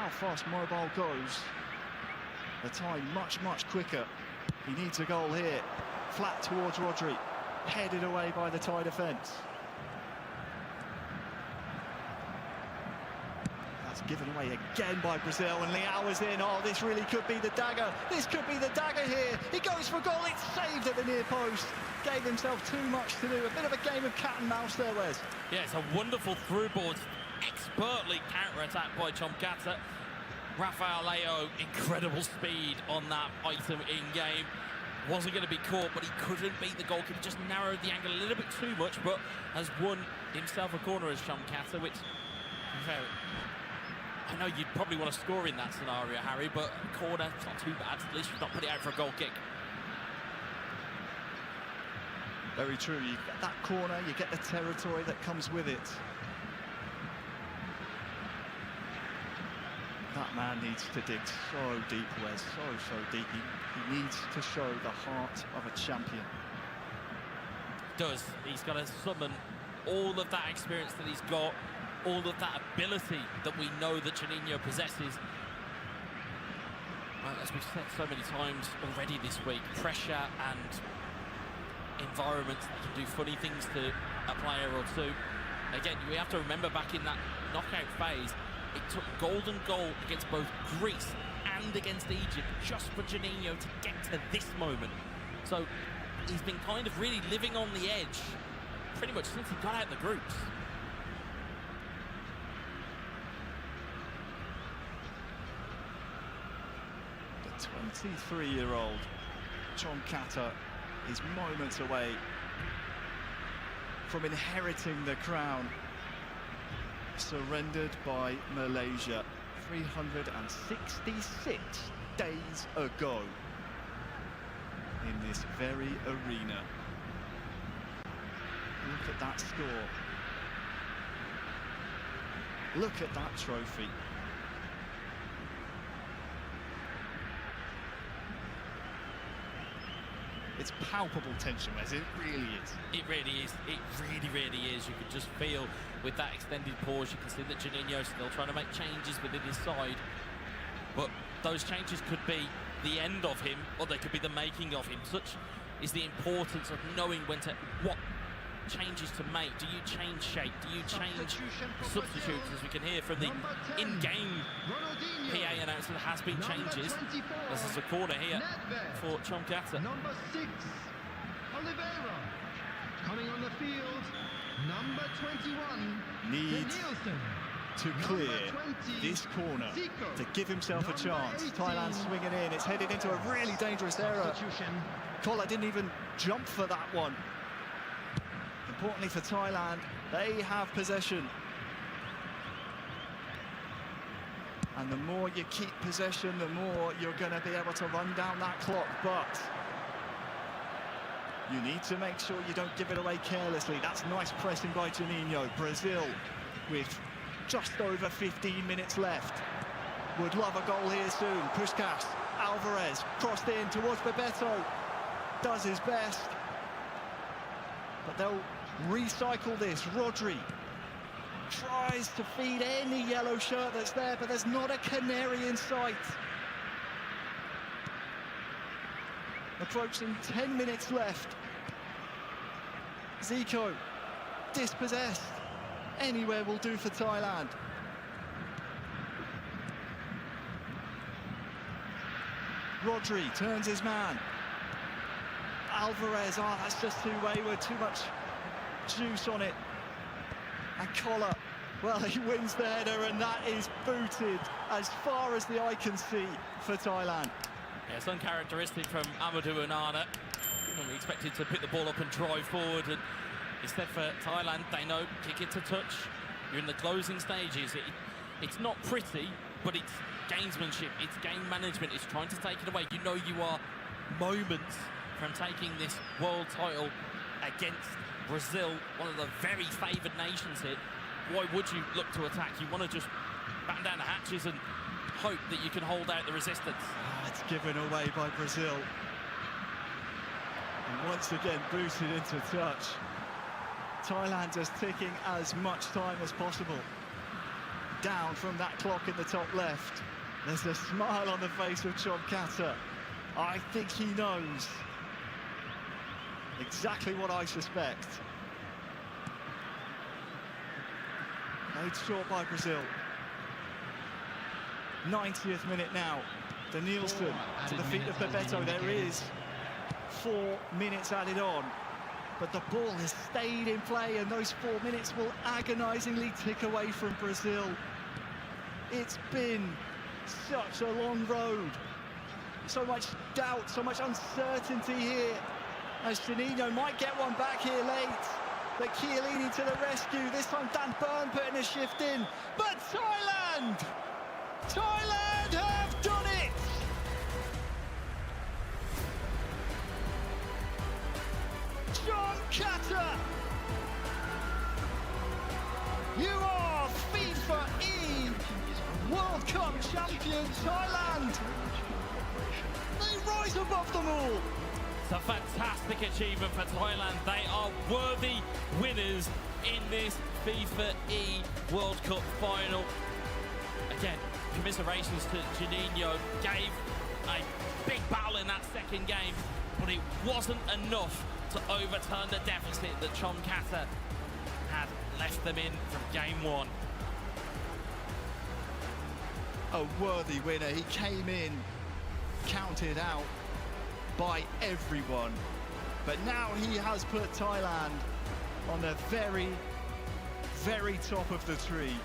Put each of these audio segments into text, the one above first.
how fast Mobile goes. The time much quicker. He needs a goal here. Flat towards Rodri. Headed away by the Thai defence. That's given away again by Brazil, and Leao is in. Oh, this really could be the dagger. This could be the dagger here. He goes for goal. It's saved at the near post. Gave himself too much to do. A bit of a game of cat and mouse there, Wes. Yeah, it's a wonderful through ball. Expertly counter-attacked by Chomkata. Rafael Leao, incredible speed on that item in-game. Wasn't going to be caught, but he couldn't beat the goalkeeper. Just narrowed the angle a little bit too much, but has won himself a corner as Chomkata, which, I know you'd probably want to score in that scenario, Harry, but a corner, it's not too bad. At least you've not put it out for a goal kick. Very true. You get that corner, you get the territory that comes with it. That man needs to dig so deep, Wes, so deep. He needs to show the heart of a champion. Does. He's got to summon all of that experience that he's got, all of that ability that we know that Juninho possesses. Well, as we've said so many times already this week, pressure and environments that can do funny things to a player or two. Again, we have to remember back in that knockout phase, it took golden goal against both Greece and against Egypt just for Juninho to get to this moment. So he's been kind of really living on the edge pretty much since he got out of the groups. The 23-year-old Chomkata is moments away from inheriting the crown. Surrendered by Malaysia 366 days ago in this very arena. Look at that score. Look at that trophy. It's palpable tension, Wes. It really is. It really is. It really is. You can just feel with that extended pause, you can see that Juninho's still trying to make changes within his side. But those changes could be the end of him, or they could be the making of him. Such is the importance of knowing when to, what changes to make. Do you change shape? Do you change substitutes? As we can hear from the in-game PA announcer, there has been changes. This is a corner here for Chomkata. Number 6, Oliveira. Coming on the field, number 21, needs to clear this corner to give himself a chance. Thailand swinging in. It's headed into a really dangerous error. Kola didn't even jump for that one. Importantly for Thailand, they have possession. And the more you keep possession, the more you're going to be able to run down that clock. But you need to make sure you don't give it away carelessly. That's nice pressing by Juninho. Brazil with just over 15 minutes left. Would love a goal here soon. Puskas, Alvarez, crossed in towards Bebeto. Does his best. But they'll recycle this. Rodri tries to feed any yellow shirt that's there, but there's not a canary in sight. Approaching 10 minutes left. Zico, dispossessed. Anywhere will do for Thailand. Rodri turns his man. Alvarez, oh, that's just too wayward, too much juice on it. And Kola, well, he wins the header, and that is booted as far as the eye can see for Thailand. Yeah, it's uncharacteristic from Amadou Onana. We expected to pick the ball up and drive forward, and instead for Thailand, they know, kick it to touch. You're in the closing stages. It's not pretty, but it's gamesmanship, it's game management, it's trying to take it away. You know you are moments from taking this world title against Brazil, one of the very favoured nations here. Why would you look to attack? You want to just batten down the hatches and hope that you can hold out the resistance. It's given away by Brazil. And once again booted into touch. Thailand just taking as much time as possible. down from that clock in the top left. There's a smile on the face of Chomkata. I think he knows exactly what I suspect. Made short by Brazil. 90th minute now. Danielson to the feet of Bebeto. There is 4 minutes added on. But the ball has stayed in play, and those 4 minutes will agonisingly tick away from Brazil. It's been such a long road. So much doubt, so much uncertainty here. As Juninho might get one back here late. But Chiellini to the rescue. This time Dan Burn putting a shift in. But Thailand! Thailand have done it! Chomkata! You are FIFAe World Cup champion Thailand! They rise above them all! It's a fantastic achievement for Thailand. They are worthy winners in this FIFAe World Cup final. Again, commiserations to Juninho. Gave a big battle in that second game, but it wasn't enough to overturn the deficit that Chomkata had left them in from game one. A worthy winner. He came in, counted out by everyone. But now he has put Thailand on the very, very top of the tree.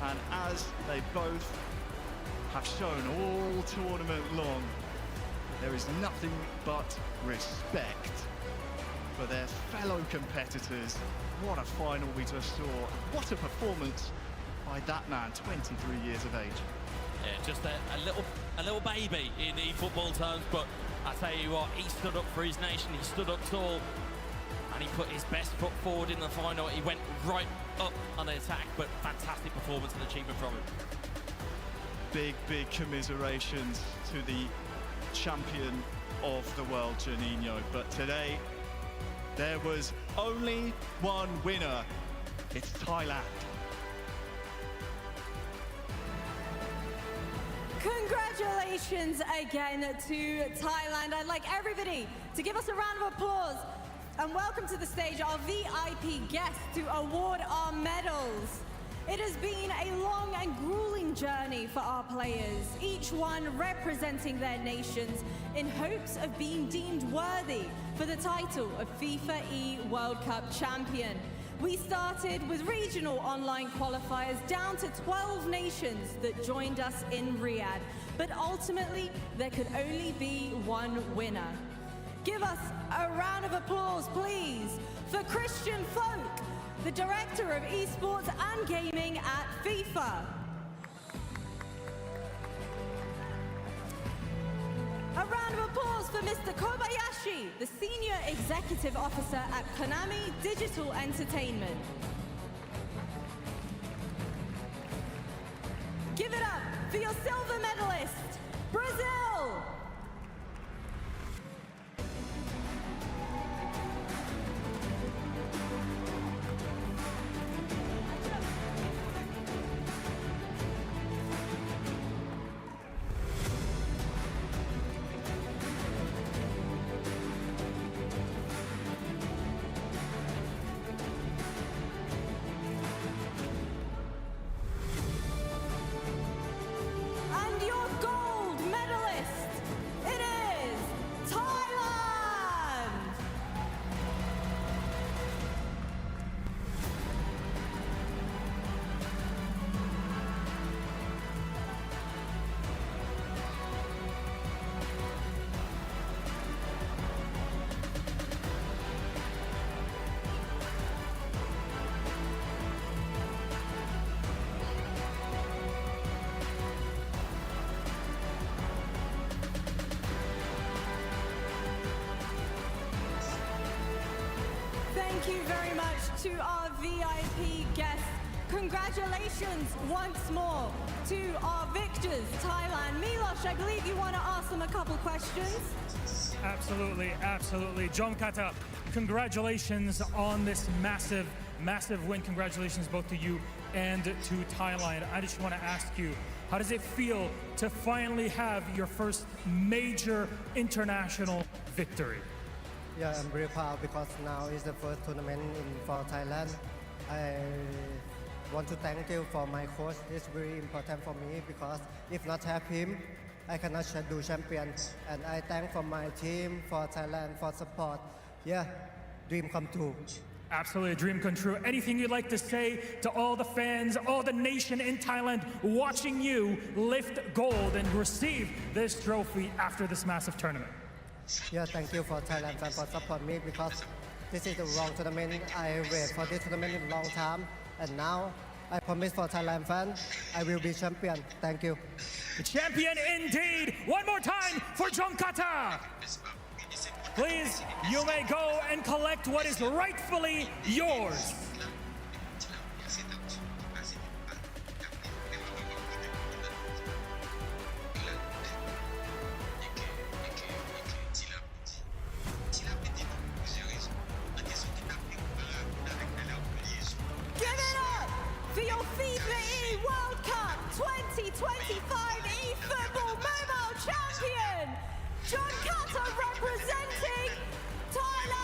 And as they both have shown all tournament long, there is nothing but respect for their fellow competitors. What a final we just saw. What a performance by that man, 23 years of age. Yeah, just a little baby in eFootball terms, but I tell you what, he stood up for his nation, he stood up tall, and he put his best foot forward in the final. He went right up on the attack, but fantastic performance and achievement from him. Big, big commiserations to the champion of the world, Juninho. But today, there was only one winner. It's Thailand. Congratulations again to Thailand. I'd like everybody to give us a round of applause and welcome to the stage our VIP guests to award our medals. It has been a long and grueling journey for our players, each one representing their nations in hopes of being deemed worthy for the title of FIFAe World Cup champion. We started with regional online qualifiers down to 12 nations that joined us in Riyadh, but ultimately there could only be one winner. Give us a round of applause, please, for Christian Folk, the Director of Esports and Gaming at FIFA. A round of applause for Mr. Kobayashi, the Senior Executive Officer at Konami Digital Entertainment. Give it up for your silver medalist, Brazil! Thank you very much to our VIP guests. Congratulations once more to our victors, Thailand. Milos, I believe you want to ask them a couple questions. Absolutely, absolutely. Chomkata, congratulations on this massive, massive win. Congratulations both to you and to Thailand. I just want to ask you, how does it feel to finally have your first major international victory? Yeah, I'm very proud because now is the first tournament for Thailand. I want to thank you for my coach. It's very important for me because if not have him, I cannot do champion. And I thank for my team, for Thailand, for support. Yeah, dream come true. Absolutely, a dream come true. Anything you'd like to say to all the fans, all the nation in Thailand watching you lift gold and receive this trophy after this massive tournament? Yeah, thank you for Thailand fans for support me because this is the wrong tournament. I wait for this tournament in a long time, and now I promise for Thailand fans, I will be champion. Thank you. Champion indeed. One more time for Chongkata. Please, you may go and collect what is rightfully yours. Give it up for your FIFAe World Cup 2025 eFootball Mobile Champion, John Carter representing Thailand!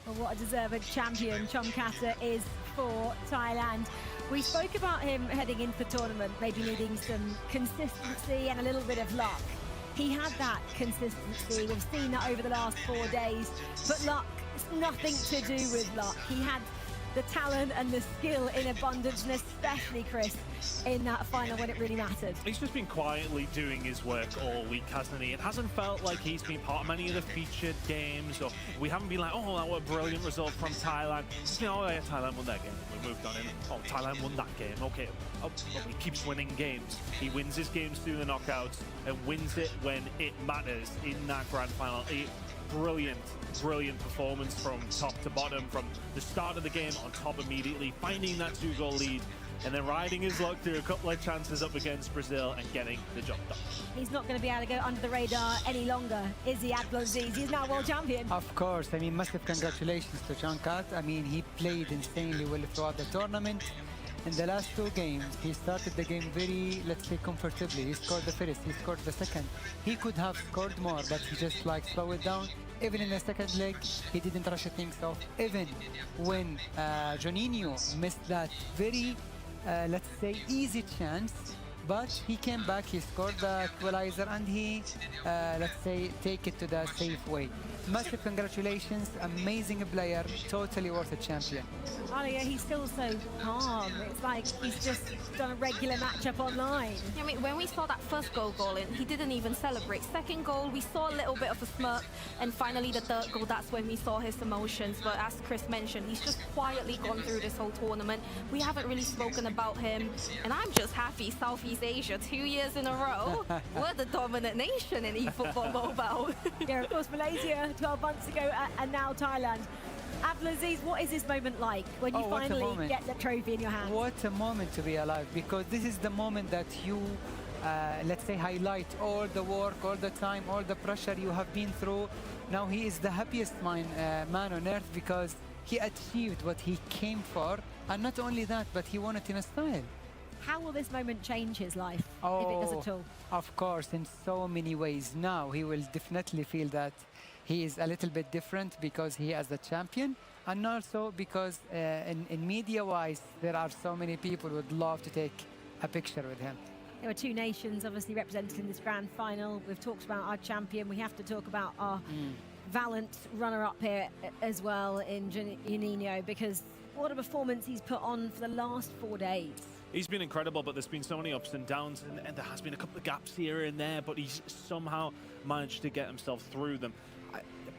Well, what a deserved champion Chongkata is for Thailand. We spoke about him heading into the tournament, maybe needing some consistency and a little bit of luck. He had that consistency. We've seen that over the last 4 days. But luck, it's nothing to do with luck. He had the talent and the skill in abundance, and especially, Chris, in that final when it really mattered. He's just been quietly doing his work all week, hasn't he? It hasn't felt like he's been part of many of the featured games, or we haven't been like, oh, that was a brilliant result from Thailand. Just, you know, oh, yeah, Thailand won that game. We moved on in. Oh, Thailand won that game. Okay. Oh, he keeps winning games. He wins his games through the knockouts and wins it when it matters in that grand final. Brilliant performance from top to bottom, from the start of the game on top immediately, finding that 2-goal lead, and then riding his luck through a couple of chances up against Brazil and getting the job done. He's not going to be able to go under the radar any longer, is he, Abdulaziz? He's now world champion. Of course. I mean, massive congratulations to John Cat. I mean, he played insanely well throughout the tournament. In the last 2 games, he started the game very, let's say, comfortably. He scored the first, he scored the second. He could have scored more, but he just like slow it down. Even in the second leg, he didn't rush things off. Even when Juninho missed that very, let's say, easy chance, but he came back, he scored the equalizer, and he, let's say, take it to the safe way. Massive congratulations, amazing player, totally worth a champion. Alia, he's still so calm. It's like he's just done a regular matchup online. I mean, when we saw that first goal in, he didn't even celebrate. Second goal, we saw a little bit of a smirk, and finally the third goal, that's when we saw his emotions. But as Chris mentioned, he's just quietly gone through this whole tournament. We haven't really spoken about him, and I'm just happy Southeast Asia, 2 years in a row, we're the dominant nation in eFootball Mobile. Yeah, of course, Malaysia 12 months ago, and now Thailand. Abdulaziz, what is this moment like when you finally get the trophy in your hand? What a moment to be alive, because this is the moment that you let's say, highlight all the work, all the time, all the pressure you have been through. Now he is the happiest man on earth because he achieved what he came for. And not only that, but he won it in a style. How will this moment change his life, if it does at all? Of course, in so many ways. Now he will definitely feel that he is a little bit different because he is the champion, and also because in media-wise, there are so many people who would love to take a picture with him. There were two nations obviously represented in this grand final. We've talked about our champion. We have to talk about our valiant runner-up here as well in Juninho, because what a performance he's put on for the last 4 days. He's been incredible, but there's been so many ups and downs, and there has been a couple of gaps here and there, but he's somehow managed to get himself through them.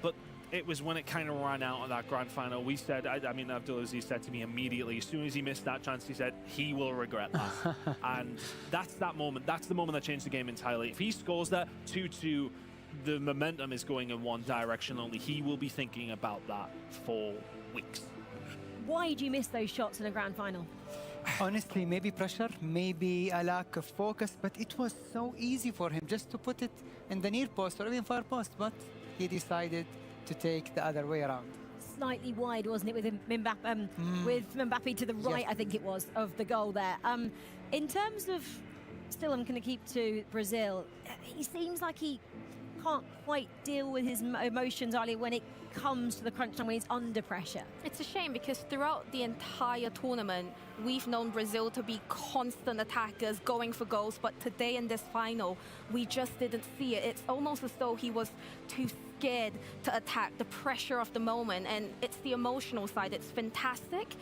But it was when it kind of ran out of that grand final. We said, I mean, Abdulaziz said to me immediately, as soon as he missed that chance, he said he will regret that. And that's that moment. That's the moment that changed the game entirely. If he scores that 2-2, the momentum is going in one direction only. He will be thinking about that for weeks. Why did you miss those shots in a grand final? Honestly, maybe pressure, maybe a lack of focus, but it was so easy for him just to put it in the near post or even far post, but he decided to take the other way around. Slightly wide, wasn't it, with Mbappe to the right, yes. I think it was, of the goal there. In terms of, still I'm going to keep to Brazil, he seems like he can't quite deal with his emotions, Ali, when it comes to the crunch time, when he's under pressure. It's a shame because throughout the entire tournament, we've known Brazil to be constant attackers, going for goals, but today in this final, we just didn't see it. It's almost as though he was too scared to attack, the pressure of the moment, and it's the emotional side. It's fantastic.